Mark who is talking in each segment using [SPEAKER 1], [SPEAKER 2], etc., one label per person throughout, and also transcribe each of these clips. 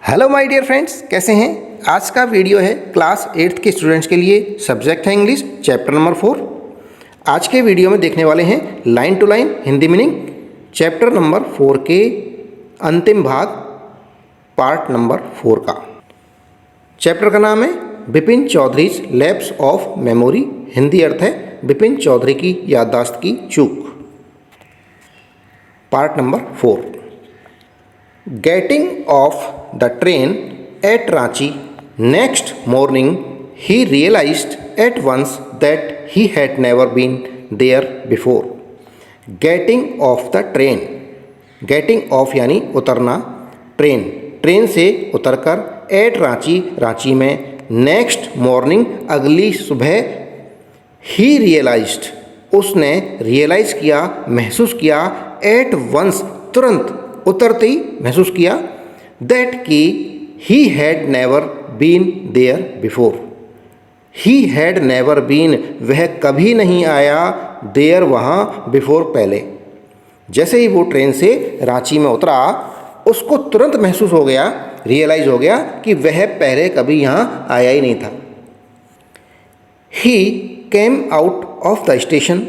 [SPEAKER 1] Hello my dear friends, कैसे हैं। आज का वीडियो है क्लास 8th के स्टूडेंट्स के लिए। सब्जेक्ट है इंग्लिश, चैप्टर नंबर 4। आज के वीडियो में देखने वाले हैं line to line Hindi meaning, chapter number 4 के अंतिम भाग, पार्ट नंबर 4 का। चैप्टर का नाम है Bipin Choudhury's lapse of memory. Hindi अर्थ है बिपिन चौधरी की याददाश्त की चूक। Part number 4। Getting off the train at Ranchi next morning, he realized at once that he had never been there before. Getting off the train, getting off यानी उतरना, ट्रेन से उतरकर, at रांची, रांची में, next morning अगली सुबह, he realized उसने realize किया, महसूस किया, at once तुरंत, उतरते ही महसूस किया, दैट कि he had never been there before. He had never been, वह कभी नहीं आया, देयर वहाँ, बिफोर पहले। जैसे ही वो ट्रेन से रांची में उतरा, उसको तुरंत महसूस हो गया, रियलाइज हो गया कि वह पहले कभी यहाँ आया ही नहीं था। He came out of the station,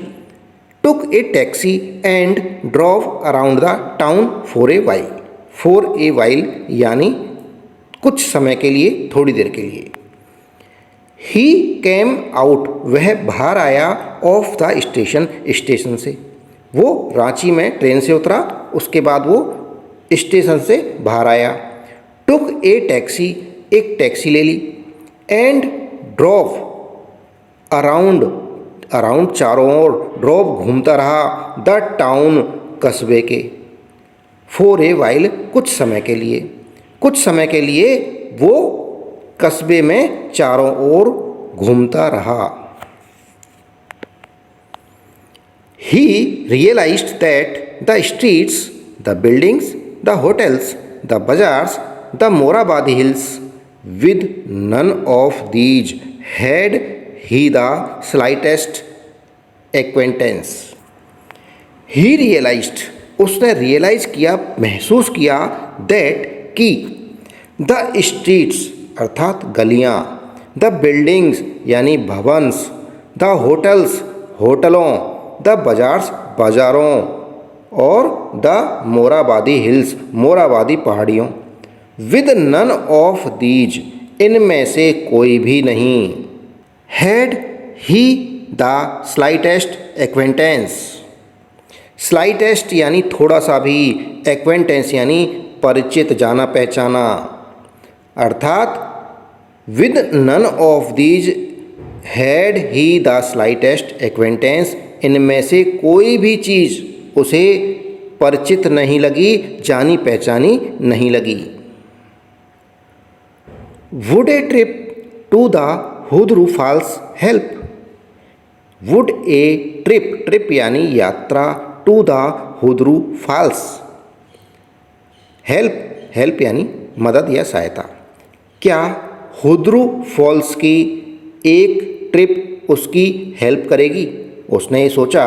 [SPEAKER 1] took a taxi and drove around the town for a while. For a while यानी कुछ समय के लिए, थोड़ी देर के लिए। He came out, वह बाहर आया, ऑफ द स्टेशन, स्टेशन से। वो रांची में ट्रेन से उतरा, उसके बाद वो स्टेशन से बाहर आया। took a taxi, एक टैक्सी ले ली, and drove around, अराउंड चारों ओर, ड्रॉप घूमता रहा, द टाउन कस्बे के, फॉर ए वाइल कुछ समय के लिए, कुछ समय के लिए वो कस्बे में चारों ओर घूमता रहा। He realized that the streets, the buildings, the hotels, the bazaars, the Morabadi hills, with none of these had he the slightest acquaintance. He realized, उसने रियलाइज किया, महसूस किया, that कि the streets अर्थात गलियाँ, the buildings यानी भवंस, the hotels होटलों, the bazaars बाजारों, और the मोराबादी हिल्स मोराबादी पहाड़ियों, with none of these इनमें से कोई भी नहीं, had he the slightest acquaintance. slightest यानी थोड़ा सा भी, acquaintance यानी परिचित, जाना पहचाना। अर्थात with none of these had he the slightest acquaintance, इनमें से कोई भी चीज़ उसे परिचित नहीं लगी, जानी पहचानी नहीं लगी। would a trip to the Hundru falls help, would a trip, trip यानी यात्रा, to the Hundru falls, help, help यानी मदद या सहायता। क्या हुदरू फॉल्स की एक ट्रिप उसकी हेल्प करेगी? उसने ये सोचा,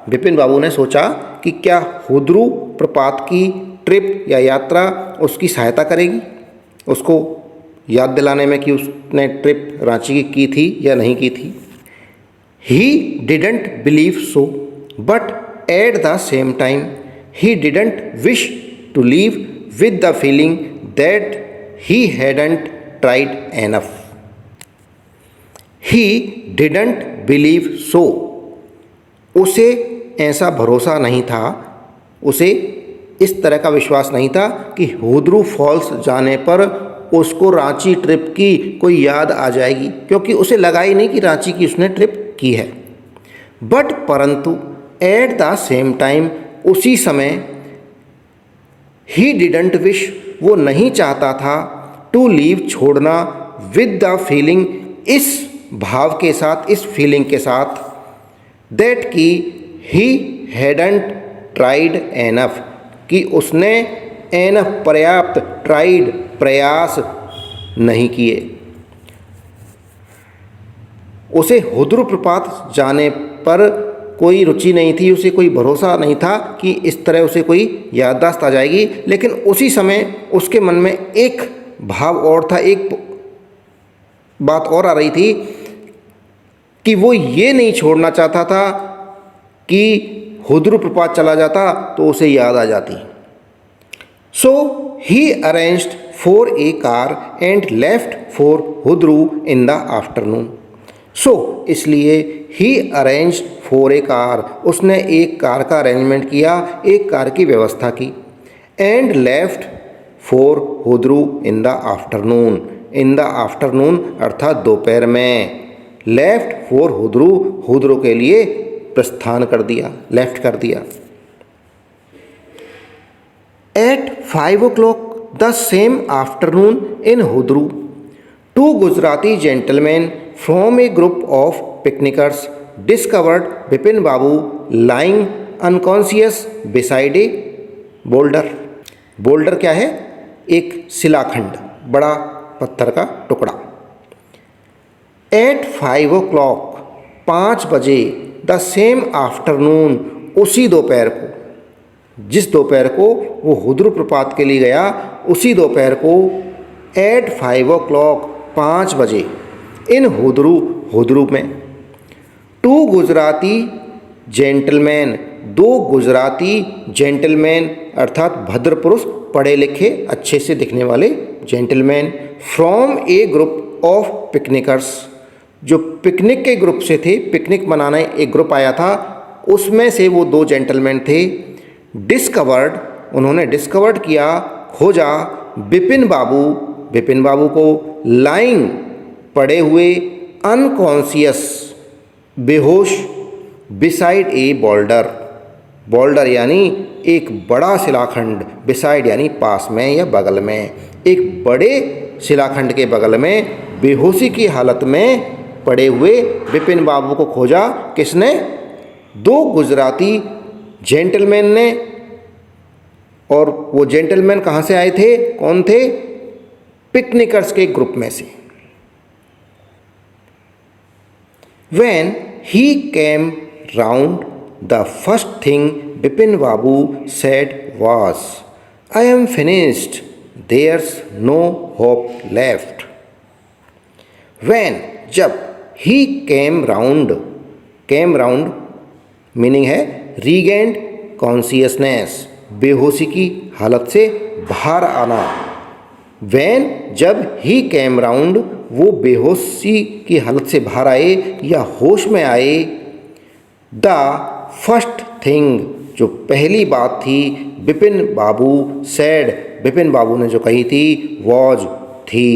[SPEAKER 1] बिपिन बाबू ने सोचा कि क्या हुदरू प्रपात की ट्रिप या यात्रा उसकी सहायता करेगी, उसको याद दिलाने में कि उसने ट्रिप रांची की थी या नहीं की थी। He didn't believe so, but at the same time he didn't wish to leave with the feeling that he hadn't tried enough. He didn't believe so, उसे ऐसा भरोसा नहीं था, उसे इस तरह का विश्वास नहीं था कि हुदरू फॉल्स जाने पर उसको रांची ट्रिप की कोई याद आ जाएगी, क्योंकि उसे लगा ही नहीं कि रांची की उसने ट्रिप की है। बट परंतु एट द सेम टाइम, उसी समय, ही डिडंट विश, वो नहीं चाहता था, टू लीव छोड़ना, विद द फीलिंग, इस भाव के साथ, इस फीलिंग के साथ, दैट कि ही हैडंट ट्राइड एनफ, कि उसने एनफ पर्याप्त, ट्राइड प्रयास नहीं किए। उसे हुदरू प्रपात जाने पर कोई रुचि नहीं थी, उसे कोई भरोसा नहीं था कि इस तरह उसे कोई याददाश्त आ जाएगी, लेकिन उसी समय उसके मन में एक भाव और था, एक बात और आ रही थी कि वो ये नहीं छोड़ना चाहता था कि हुद्रू प्रपात चला जाता तो उसे याद आ जाती। So he arranged for a car and left for Hundru in the afternoon. So इसलिए he arranged for a car, उसने एक कार का अरेंजमेंट किया, एक कार की व्यवस्था की। And left for Hundru in the afternoon, in the afternoon अर्थात दोपहर में। लेफ्ट फॉर हुद्रू, हुद्रू के लिए प्रस्थान कर दिया, लेफ्ट कर दिया। At 5 o'clock the same afternoon in Hudru, two Gujarati gentlemen from a group of picnickers discovered Bipin Babu lying unconscious beside a boulder. Boulder क्या है? एक शिलाखंड, बड़ा पत्थर का टुकड़ा। At 5 o'clock, 5 बजे, द सेम आफ्टरनून, उसी दोपहर को, जिस दोपहर को वो हुद्रू प्रपात के लिए गया, उसी दोपहर को एट 5 o'clock, 5 बजे, इन हुद्रू, हुद्रू में, टू गुजराती जेंटलमैन, दो गुजराती जेंटलमैन अर्थात भद्र पुरुष, पढ़े लिखे, अच्छे से दिखने वाले gentleman, from a group of picnickers, जो पिकनिक के ग्रुप से थे, पिकनिक मनाने एक ग्रुप आया था, उसमें से वो दो जेंटलमैन थे। डिस्कवर्ड, उन्होंने डिस्कवर्ड किया, खोजा, बिपिन बाबू, बिपिन बाबू को, लाइंग, पड़े हुए, अनकॉन्शियस, बेहोश, बिसाइड ए बोल्डर, बोल्डर यानी एक बड़ा शिलाखंड, बिसाइड यानी पास में या बगल में, एक बड़े शिलाखंड के बगल में बेहोशी की हालत में पड़े हुए बिपिन बाबू को खोजा। किसने? दो गुजराती जेंटलमैन ने। और वो जेंटलमैन कहाँ से आए थे? कौन थे? पिकनिकर्स के ग्रुप में से। When he came round, the first thing Bipin Babu said was, "I am finished. There's no hope left." When, जब, he came round, came round meaning है रीगेंड कॉन्शियसनेस, बेहोशी की हालत से बाहर आना। वैन, जब, ही कैम राउंड, वो बेहोशी की हालत से बाहर आए या होश में आए। द फर्स्ट थिंग, जो पहली बात थी, बिपिन बाबू सैड, बिपिन बाबू ने जो कही थी, वॉज, थी।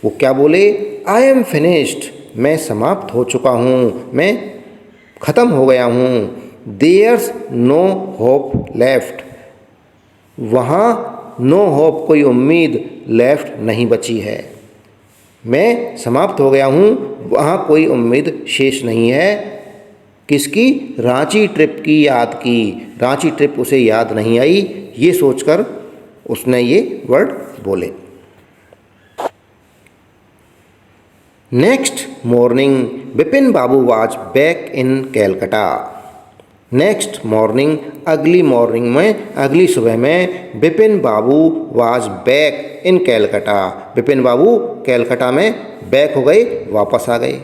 [SPEAKER 1] वो क्या बोले? आई एम फिनिश्ड, मैं समाप्त हो चुका हूँ, मैं ख़त्म हो गया हूँ। देयर्स नो होप लेफ्ट, वहाँ नो होप, कोई उम्मीद, लेफ्ट नहीं बची है। मैं समाप्त हो गया हूँ, वहाँ कोई उम्मीद शेष नहीं है। किसकी? रांची ट्रिप की याद की। रांची ट्रिप उसे याद नहीं आई, ये सोचकर उसने ये वर्ड बोले। Next morning Bipin Babu was back in Calcutta. Next morning, अगली मॉर्निंग में, अगली सुबह में, Bipin Babu was back in Calcutta, Bipin Babu Calcutta में बैक हो गए, वापस आ गए।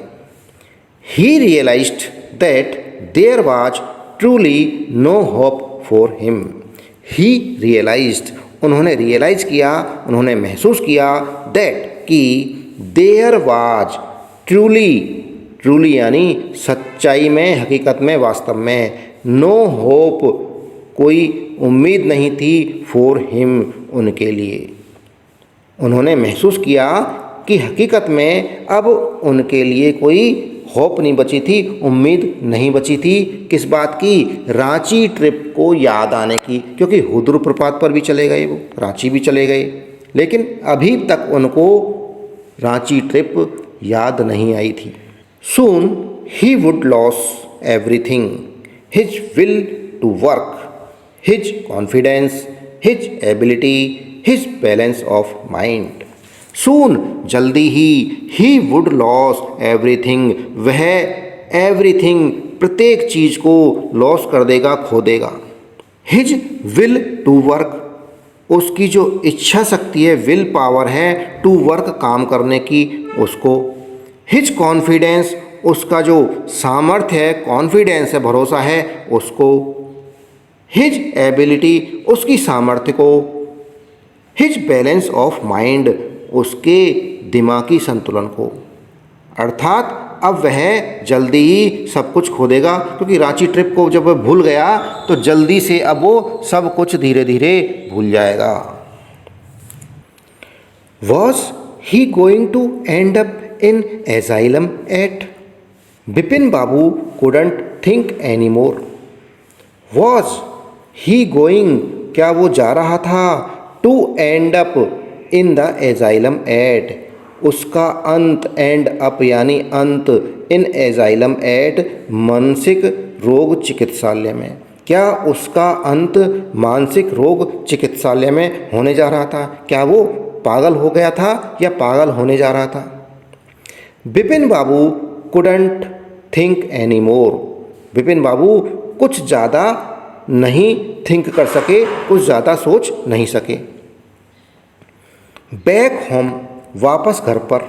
[SPEAKER 1] He realized that there was truly no hope for him. He realized, उन्होंने रियलाइज किया, उन्होंने महसूस किया, दैट कि देयर वाज, ट्रूली, ट्रूली यानी सच्चाई में, हकीकत में, वास्तव में, नो होप, कोई उम्मीद नहीं थी, फॉर हिम, उनके लिए। उन्होंने महसूस किया कि हकीकत में अब उनके लिए कोई होप नहीं बची थी, उम्मीद नहीं बची थी। किस बात की? रांची ट्रिप को याद आने की, क्योंकि हुद्रू प्रपात पर भी चले गए, वो रांची भी चले गए, लेकिन अभी तक उनको रांची ट्रिप याद नहीं आई थी। Soon he would lose everything, his will to work, his confidence, his ability, his balance of mind. Soon, जल्दी ही वुड लॉस एवरीथिंग, वह एवरीथिंग, प्रत्येक चीज़ को लॉस कर देगा, खो देगा। हिज विल टू वर्क, उसकी जो इच्छा शक्ति है, विल पावर है टू वर्क, काम करने की, उसको। हिज कॉन्फिडेंस, उसका जो सामर्थ्य है, कॉन्फिडेंस है, भरोसा है, उसको। हिज एबिलिटी, उसकी सामर्थ्य को। हिज बैलेंस ऑफ माइंड, उसके दिमागी संतुलन को। अर्थात अब वह जल्दी ही सब कुछ खो देगा, क्योंकि रांची ट्रिप को जब वह भूल गया तो जल्दी से अब वो सब कुछ धीरे धीरे भूल जाएगा। Was he going to end up in asylum at? Bipin Babu couldn't think any more. Was he going, क्या वो जा रहा था, to end up in the asylum at, उसका अंत, एंड अप यानी अंत, इन एजाइलम एट मानसिक रोग चिकित्सालय में, क्या उसका अंत मानसिक रोग चिकित्सालय में होने जा रहा था? क्या वो पागल हो गया था या पागल होने जा रहा था? Bipin Babu couldn't think any more, Bipin Babu कुछ ज़्यादा नहीं थिंक कर सके, कुछ ज़्यादा सोच नहीं सके। बैक होम, वापस घर पर।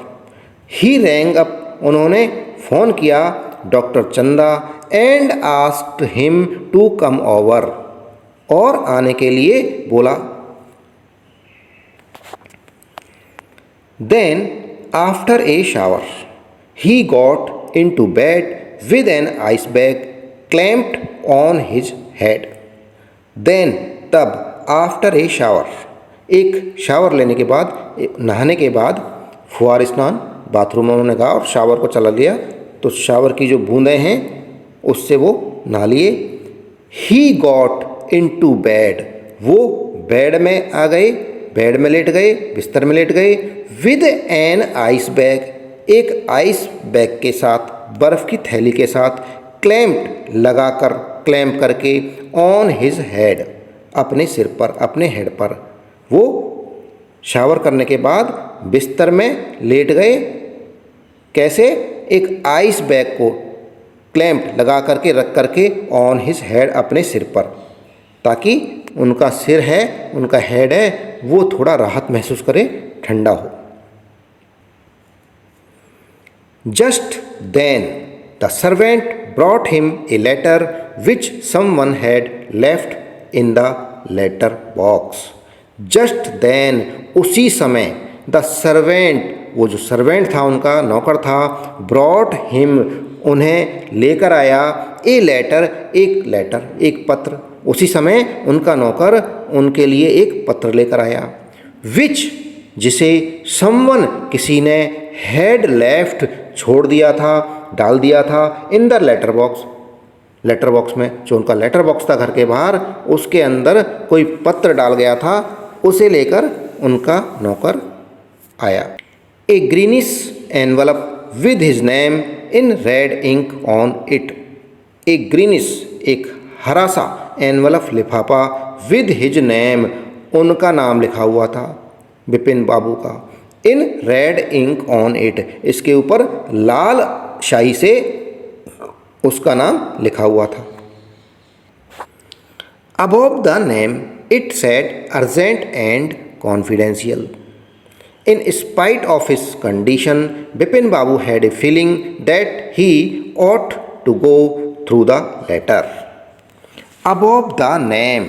[SPEAKER 1] ही रैंग अप, उन्होंने फ़ोन किया doctor Chanda, and asked him to come over, और आने के लिए बोला। Then after a shower he got in to bed with an ice bag clamped on his head. Then, तब, आफ्टर ए शावर, एक shower लेने के बाद, नहाने के बाद, फुहार स्नान, बाथरूम में उन्होंने कहा और शावर को चला लिया, तो शावर की जो बूंदें हैं उससे वो नहा लिए। He got in to bed, वो बेड में आ गए, बेड में लेट गए, बिस्तर में लेट गए। विद एन आइस बैग, एक आइस बैग के साथ, बर्फ़ की थैली के साथ। क्लैम्प्ड, लगाकर, क्लैम्प करके, ऑन हिज हेड, अपने सिर पर, अपने हेड पर। वो शावर करने के बाद बिस्तर में लेट गए, कैसे? एक आइस बैग को क्लैम्प लगा करके, रख करके, ऑन हिज हेड, अपने सिर पर, ताकि उनका सिर है, उनका हेड है, वो थोड़ा राहत महसूस करे, ठंडा हो। Just then the servant brought him a letter which someone had left in the letter box. Just then, उसी समय, द सर्वेंट, वो जो सर्वेंट था, उनका नौकर था, ब्रॉट हिम, उन्हें लेकर आया, ए लेटर, एक लेटर, एक पत्र। उसी समय उनका नौकर उनके लिए एक पत्र लेकर आया। विच, जिसे, समवन, किसी ने, हैड लेफ्ट, छोड़ दिया था, डाल दिया था, in the letter box, letter box में, जो उनका लेटर बॉक्स था घर के बाहर, उसके अंदर कोई पत्र डाल गया था, उसे लेकर उनका नौकर आया। A greenish envelope with his name in red ink on it. A greenish, एक हरा सा, एनवलप, लिफाफा, विद हिज नेम, उनका नाम लिखा हुआ था, बिपिन बाबू का, in red ink on it, इसके ऊपर लाल शाही से उसका नाम लिखा हुआ था। Above the name it said urgent and confidential. In spite of his condition, Bipin Babu had a feeling that he ought to go through the letter. Above the name,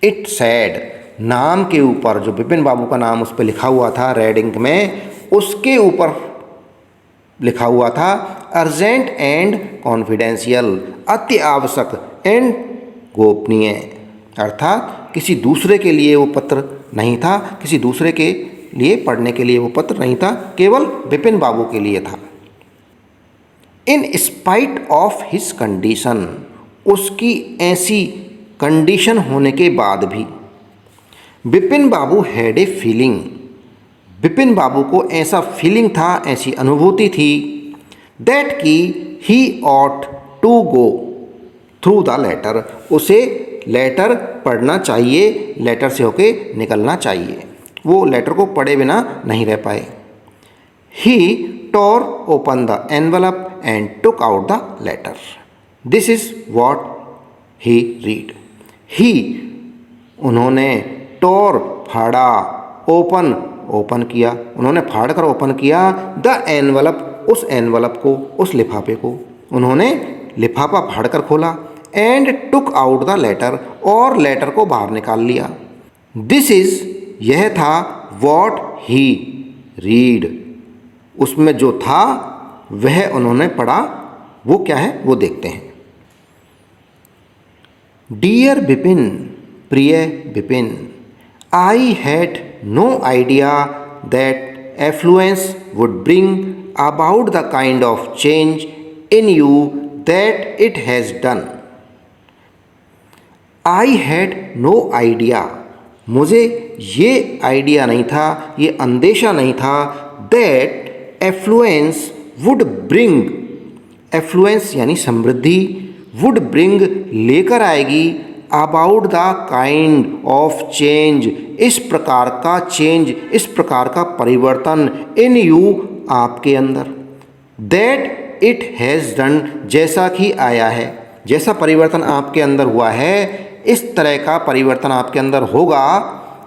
[SPEAKER 1] it said, नाम के ऊपर, जो बिपिन बाबू का नाम उस पर लिखा हुआ था रेड इंक में, उसके ऊपर लिखा हुआ था अर्जेंट एंड कॉन्फिडेंशियल, अति आवश्यक, एंड गोपनीय। अर्थात किसी दूसरे के लिए वो पत्र नहीं था, किसी दूसरे के लिए पढ़ने के लिए वो पत्र नहीं था, केवल बिपिन बाबू के लिए था। In spite of his condition, उसकी ऐसी कंडीशन होने के बाद भी, Bipin babu had a feeling, Bipin babu को ऐसा फीलिंग था, ऐसी अनुभूति थी, दैट कि he ought to go through the letter, उसे लेटर पढ़ना चाहिए, लेटर से होके निकलना चाहिए, वो लेटर को पढ़े बिना नहीं रह पाए। He tore open the envelope and took out the letter. This is what he read. He, उन्होंने टोर फाड़ा, ओपन किया, उन्होंने फाड़ कर ओपन किया द एनवलप, उस एनवलप को, उस लिफाफे को। उन्होंने लिफाफा फाड़ कर खोला। And took out the letter, और लेटर को बाहर निकाल लिया। दिस इज, यह था, वॉट ही रीड, उसमें जो था वह उन्होंने पढ़ा। वो क्या है वो देखते हैं। डियर बिपिन, प्रिय Bipin, I had no idea that affluence would bring about the kind of change in you that it has done. I had no idea, मुझे ये आइडिया नहीं था, ये अंदेशा नहीं था, that affluence would bring, affluence यानी समृद्धि, वुड ब्रिंग लेकर आएगी, about the kind of change, इस प्रकार का चेंज, इस प्रकार का परिवर्तन, इन यू, आपके अंदर, दैट इट हैज़ डन, जैसा कि आया है, जैसा परिवर्तन आपके अंदर हुआ है, इस तरह का परिवर्तन आपके अंदर होगा,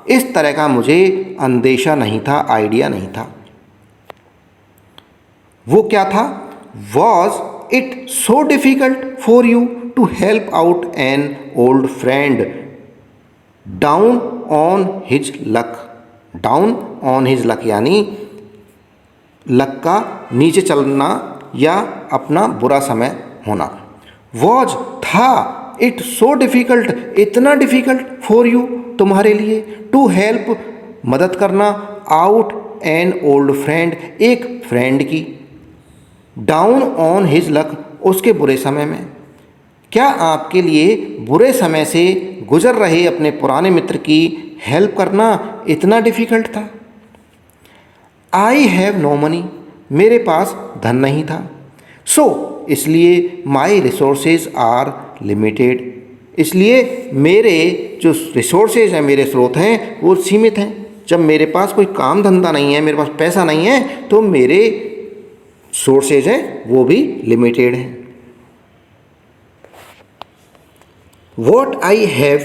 [SPEAKER 1] इस तरह का मुझे अंदेशा नहीं था, आइडिया नहीं था। वो क्या था? Was it so difficult for you to help out an old friend down on his luck, down on his luck यानी लक का नीचे चलना या अपना बुरा समय होना। वॉज, था, इट सो डिफ़िकल्ट, इतना डिफ़िकल्ट, फॉर यू, तुम्हारे लिए, टू हेल्प, मदद करना, आउट एन ओल्ड फ्रेंड, एक फ्रेंड की, डाउन ऑन हिज लक, उसके बुरे समय में। क्या आपके लिए बुरे समय से गुजर रहे अपने पुराने मित्र की हेल्प करना इतना डिफ़िकल्ट था? आई हैव नो मनी, मेरे पास धन नहीं था। सो, इसलिए माई रिसोर्सेज आर लिमिटेड, इसलिए मेरे जो रिसोर्सेज हैं, मेरे स्रोत हैं, वो सीमित हैं। जब मेरे पास कोई काम धंधा नहीं है, मेरे पास पैसा नहीं है, तो मेरे सोर्सेज हैं वो भी लिमिटेड हैं। What I have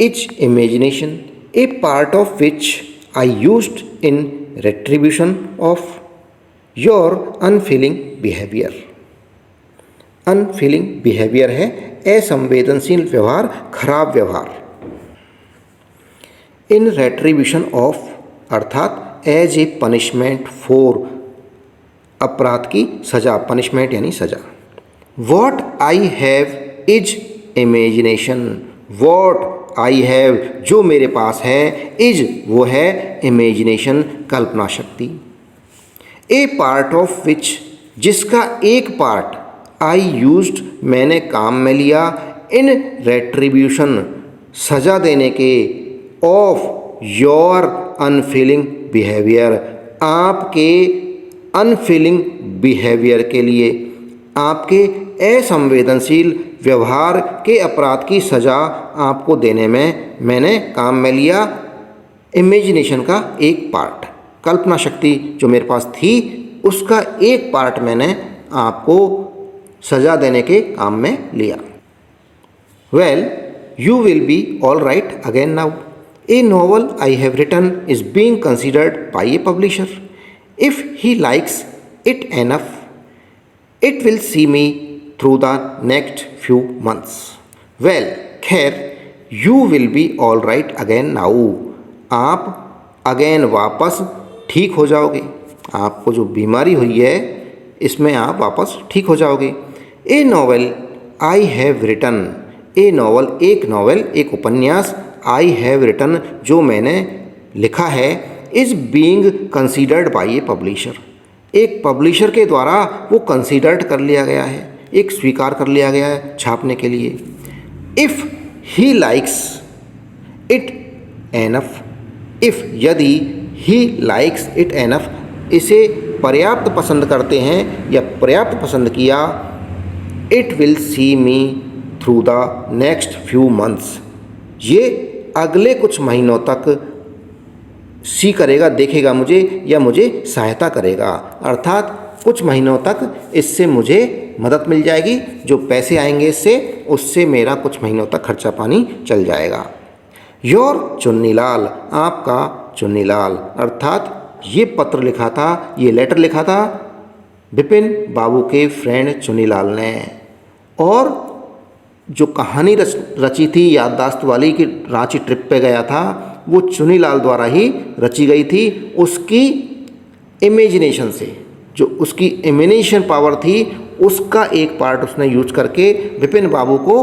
[SPEAKER 1] is imagination, A part of which I used in retribution of your unfailing behaviour. Unfailing behaviour है असंवेदनशील व्यवहार, खराब व्यवहार। इन रेट्रीब्यूशन ऑफ अर्थात एज ए पनिशमेंट फॉर, अपराध की सजा, पनिशमेंट यानी सजा। What I have is imagination, what I have, जो मेरे पास है, इज, वो है, इमेजिनेशन, कल्पना शक्ति। ए पार्ट ऑफ विच, जिसका एक पार्ट, आई यूज्ड, मैंने काम में लिया, इन रेट्रीब्यूशन, सजा देने के, ऑफ योर अनफीलिंग बिहेवियर, आपके अनफीलिंग बिहेवियर के लिए, आपके असंवेदनशील व्यवहार के अपराध की सज़ा आपको देने में मैंने काम में लिया इमेजिनेशन का एक पार्ट, कल्पना शक्ति जो मेरे पास थी उसका एक पार्ट मैंने आपको सज़ा देने के काम में लिया। Well, you will be all right again now. A novel I have written is being considered by a publisher. If he likes it enough, it will see me through the next few months. Well, खैर, you will be all right again now. आप again वापस ठीक हो जाओगे। आपको जो बीमारी हुई है इसमें आप वापस ठीक हो जाओगे। A novel I have written, a novel एक नॉवल, एक उपन्यास, आई हैव रिटन जो मैंने लिखा है, is being considered by a publisher, एक पब्लिशर के द्वारा वो कंसीडर्ड कर लिया गया है, एक स्वीकार कर लिया गया है छापने के लिए। If he likes it enough, if यदि ही लाइक्स इट एनफ, इसे पर्याप्त पसंद करते हैं या पर्याप्त पसंद किया, it will see me through the next few months, ये अगले कुछ महीनों तक सी करेगा, देखेगा मुझे या मुझे सहायता करेगा, अर्थात कुछ महीनों तक इससे मुझे मदद मिल जाएगी, जो पैसे आएंगे इससे उससे मेरा कुछ महीनों तक खर्चा पानी चल जाएगा। योर चुन्नीलाल, आपका चुन्नीलाल। अर्थात ये पत्र लिखा था, ये लेटर लिखा था विपिन बाबू के फ्रेंड चुन्नीलाल ने। और जो कहानी रची थी याददाश्त वाली कि रांची ट्रिप पे गया था, वो चुन्नीलाल द्वारा ही रची गई थी। उसकी इमेजिनेशन से, जो उसकी इमेजिनेशन पावर थी, उसका एक पार्ट उसने यूज करके विपिन बाबू को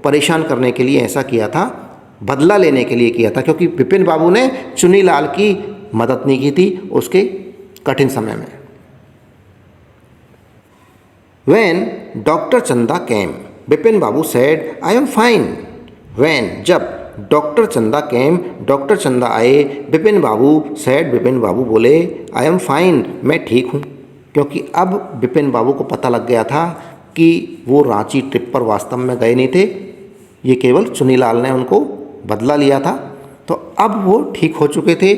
[SPEAKER 1] परेशान करने के लिए ऐसा किया था, बदला लेने के लिए किया था। क्योंकि विपिन बाबू ने चुन्नीलाल की मदद नहीं की थी उसके कठिन समय में। When Dr. Chanda came, Vipin Babu said, I am fine. When, जब डॉक्टर चंदा केम, डॉक्टर चंदा आए, विपिन बाबू said, विपिन बाबू बोले, I am fine, मैं ठीक हूँ। क्योंकि अब विपिन बाबू को पता लग गया था कि वो रांची ट्रिप पर वास्तव में गए नहीं थे, ये केवल चुन्नीलाल ने उनको बदला लिया था। तो अब वो ठीक हो चुके थे।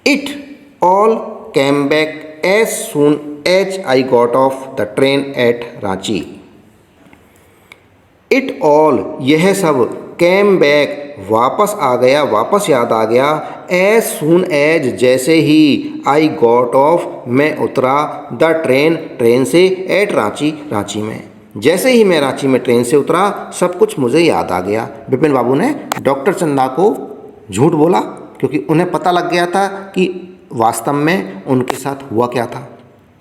[SPEAKER 1] It all came back as soon as I got off the train at Ranchi. It all, यह सब, came back, वापस आ गया, वापस याद आ गया, as soon as, जैसे ही, I got off, मैं उतरा, the train, ट्रेन से, at रांची, रांची में। जैसे ही मैं रांची में ट्रेन से उतरा, सब कुछ मुझे याद आ गया। विपिन बाबू ने डॉक्टर चंदा को झूठ बोला क्योंकि उन्हें पता लग गया था कि वास्तव में उनके साथ हुआ क्या था।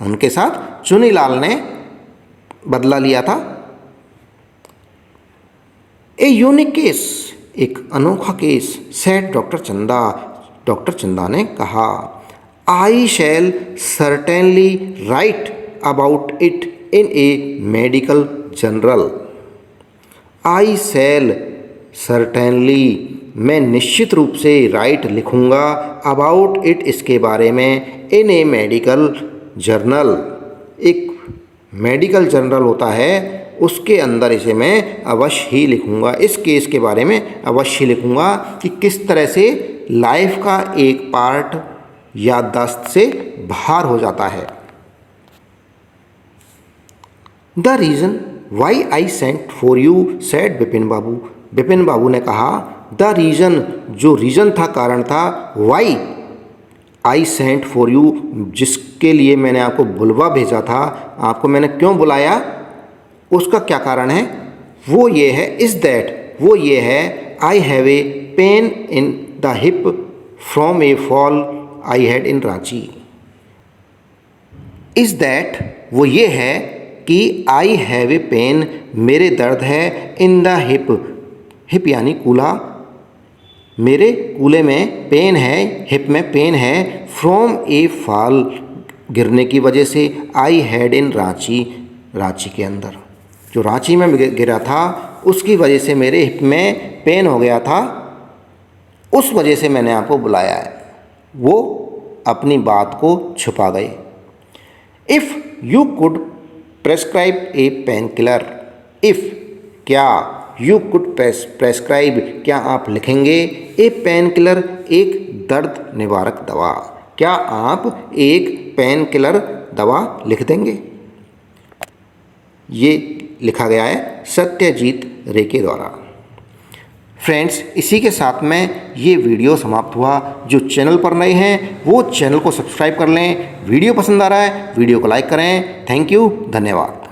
[SPEAKER 1] उनके साथ चुन्नीलाल ने बदला लिया था। ए यूनिक केस, एक अनोखा case, said doctor Chanda, doctor Chanda ने कहा। I shall certainly write about it in a medical journal. I shall certainly, मैं निश्चित रूप से राइट लिखूँगा, अबाउट इट, इसके बारे में, इन ए मेडिकल जर्नल, एक मेडिकल जर्नल होता है उसके अंदर इसे मैं अवश्य ही लिखूँगा। इस केस के बारे में अवश्य लिखूँगा कि किस तरह से लाइफ का एक पार्ट याददाश्त से बाहर हो जाता है। The reason why I sent for you, said Vipin Babu, Vipin Babu ने कहा। द रीज़न, जो रीज़न था, कारण था, why I sent for you, जिसके लिए मैंने आपको बुलवा भेजा था, आपको मैंने क्यों बुलाया, उसका क्या कारण है, वो ये है, इज़ दैट, वो ये है, I have a pain in the hip from A fall I had in Ranchi. Is that, वो ये है कि आई हैव ए पेन, मेरे दर्द है, इन द हिप, हिप यानी कूल्हा, मेरे कूल्हे में पेन है, हिप में पेन है, फ्रॉम ए फॉल, गिरने की वजह से, I had in Ranchi, Ranchi के अंदर, जो रांची में गिरा था उसकी वजह से मेरे हिप में पेन हो गया था, उस वजह से मैंने आपको बुलाया है। वो अपनी बात को छुपा गए। If you could prescribe A pain killer, if, क्या, यू कुड प्रेस्क्राइब, क्या आप लिखेंगे, ए पेन किलर, एक दर्द निवारक दवा, क्या आप एक पेन किलर दवा लिख देंगे। ये लिखा गया है सत्यजीत रे के द्वारा। फ्रेंड्स, इसी के साथ में ये वीडियो समाप्त हुआ। जो चैनल पर नए हैं वो चैनल को सब्सक्राइब कर लें। वीडियो पसंद आ रहा है वीडियो को लाइक करें। थैंक यू, धन्यवाद।